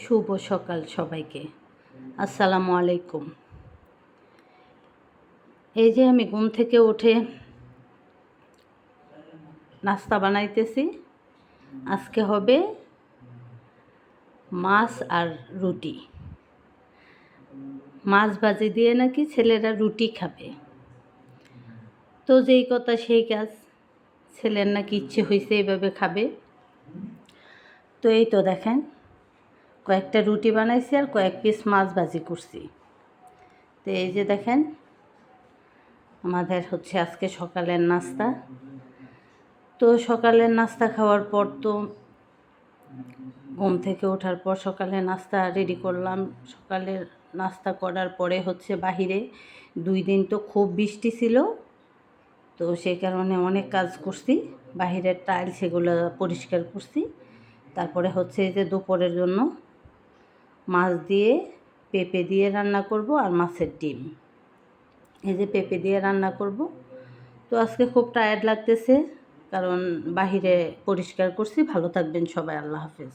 শুভ সকাল সবাইকে। আসসালামু আলাইকুম। এই যে আমি ঘুম থেকে উঠে নাস্তা বানাইতেছি। আজকে হবে মাছ আর রুটি। মাছ ভাজি দিয়ে নাকি ছেলেরা রুটি খাবে। তো যেই কথা সেই কাজ, ছেলের নাকি ইচ্ছে হয়েছে এইভাবে খাবে। তো এই তো দেখেন, কয়েকটা রুটি বানাইছি আর কয়েক পিস মাছ ভাজি করছি। তো এই যে দেখেন, আমাদের হচ্ছে আজকে সকালের নাস্তা। তো সকালের নাস্তা খাওয়ার পর তো ঘুম থেকে ওঠার পর সকালে নাস্তা রেডি করলাম। সকালের নাস্তা করার পরে হচ্ছে বাহিরে 2 দিন তো খুব বৃষ্টি ছিল, তো সেই কারণে অনেক কাজ করছি। বাহিরের টাইলস সেগুলো পরিষ্কার করছি। তারপরে হচ্ছে এই যে দুপুরের জন্য মাছ দিয়ে পেঁপে দিয়ে রান্না করব আর মাছের ডিম। এই যে পেঁপে দিয়ে রান্না করব। তো আজকে খুব টায়ার্ড লাগতেছে, কারণ বাহিরে পরিষ্কার করছি। ভালো থাকবেন সবাই, আল্লাহ হাফেজ।